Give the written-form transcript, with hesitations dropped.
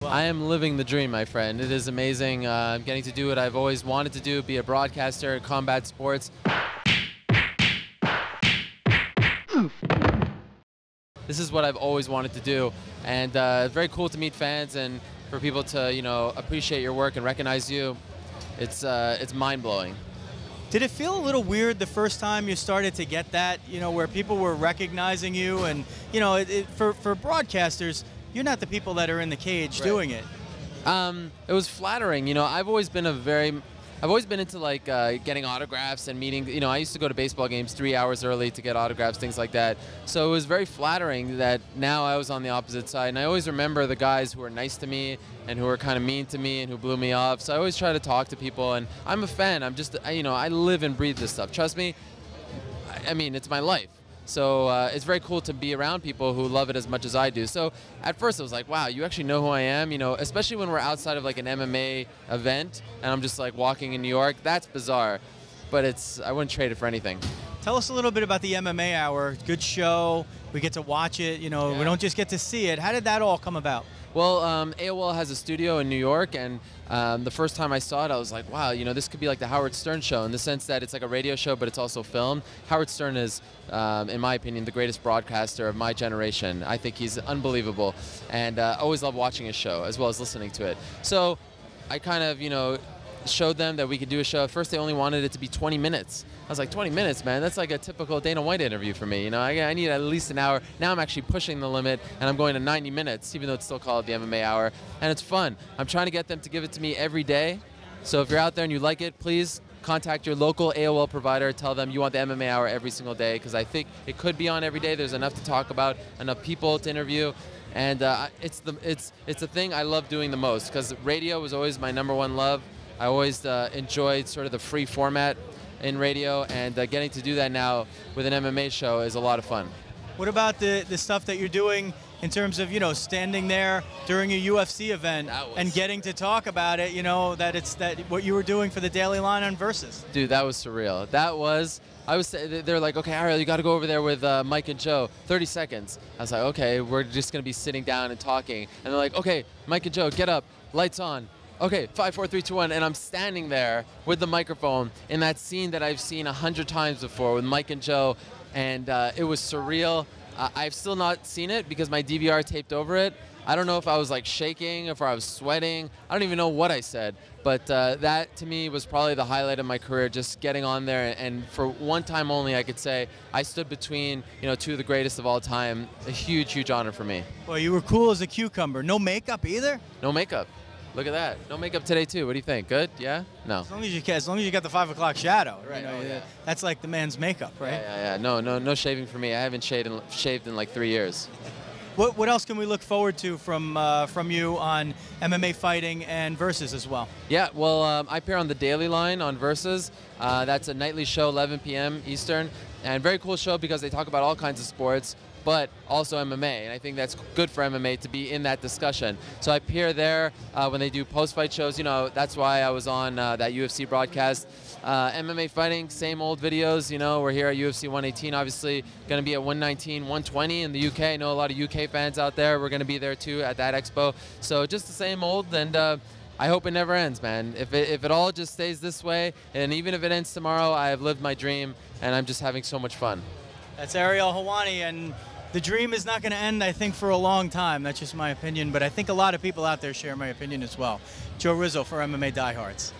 I am living the dream, my friend. It is amazing. I'm getting to do what I've always wanted to do, be a broadcaster in combat sports. This is what I've always wanted to do, and it's very cool to meet fans and for people to, you know, appreciate your work and recognize you. It's mind-blowing. Did it feel a little weird the first time you started to get that, you know, where people were recognizing you and, you know, for broadcasters, you're not the people that are in the cage doing it. It was flattering. You know, I've always been into like getting autographs and meeting. You know, I used to go to baseball games 3 hours early to get autographs, things like that. So it was very flattering that now I was on the opposite side. And I always remember the guys who were nice to me and who were kind of mean to me and who blew me off. So I always try to talk to people. And I'm a fan. I'm just, you know, I live and breathe this stuff. Trust me. I mean, it's my life. So it's very cool to be around people who love it as much as I do. So at first it was like, wow, you actually know who I am, you know, especially when we're outside of like an MMA event and I'm just like walking in New York. That's bizarre, but I wouldn't trade it for anything. Tell us a little bit about the MMA Hour. Good show. We get to watch it. You know, we don't just get to see it. How did that all come about? Well, AOL has a studio in New York, and the first time I saw it, I was like, wow, you know, this could be like the Howard Stern show in the sense that it's like a radio show, but it's also filmed. Howard Stern is, in my opinion, the greatest broadcaster of my generation. I think he's unbelievable, and I always love watching his show as well as listening to it. So I kind of, you know, showed them that we could do a show. At first, they only wanted it to be 20 minutes. I was like, 20 minutes, man, that's like a typical Dana White interview for me. You know, I need at least an hour. Now I'm actually pushing the limit, and I'm going to 90 minutes, even though it's still called the MMA Hour, and it's fun. I'm trying to get them to give it to me every day. So if you're out there and you like it, please contact your local AOL provider. Tell them you want the MMA Hour every single day, because I think it could be on every day. There's enough to talk about, enough people to interview. And it's the thing I love doing the most, because radio was always my #1 love. I always enjoyed sort of the free format in radio, and getting to do that now with an MMA show is a lot of fun. What about the stuff that you're doing in terms of, you know, standing there during a UFC event and getting to talk about it, you know, that what you were doing for the Daily Line on Versus? Dude, that was surreal. They're like, okay, Ariel, you got to go over there with Mike and Joe, 30 seconds. I was like, okay, we're just going to be sitting down and talking. And they're like, okay, Mike and Joe, get up, lights on. Okay, 5, 4, 3, 2, 1, and I'm standing there with the microphone in that scene that I've seen 100 times before with Mike and Joe, and it was surreal. I've still not seen it because my DVR taped over it. I don't know if I was like shaking, if I was sweating. I don't even know what I said, but that to me was probably the highlight of my career, just getting on there, and for one time only I could say I stood between, you know, two of the greatest of all time. A huge, huge honor for me. Well, you were cool as a cucumber. No makeup either? No makeup. Look at that. No makeup today too. What do you think? Good? Yeah? No. As long as you got the 5 o'clock shadow. Right. You know, Oh, yeah. That's like the man's makeup, right? Yeah. No shaving for me. I haven't shaved in like 3 years. What else can we look forward to from you on MMA fighting and Versus as well? Yeah, well, I appear on the Daily Line on Versus. That's a nightly show, 11 p.m. Eastern, and very cool show because they talk about all kinds of sports, but also MMA, and I think that's good for MMA to be in that discussion. So I appear there when they do post-fight shows. You know, that's why I was on that UFC broadcast. MMA fighting, same old videos. You know, we're here at UFC 118, obviously going to be at 119, 120 in the UK. I know a lot of UK fans out there. We're going to be there too at that expo. So just the same old, and I hope it never ends, man. If it all just stays this way, and even if it ends tomorrow, I have lived my dream, and I'm just having so much fun. That's Ariel Helwani, and the dream is not going to end, I think, for a long time. That's just my opinion, but I think a lot of people out there share my opinion as well. Joe Rizzo for MMA Diehards.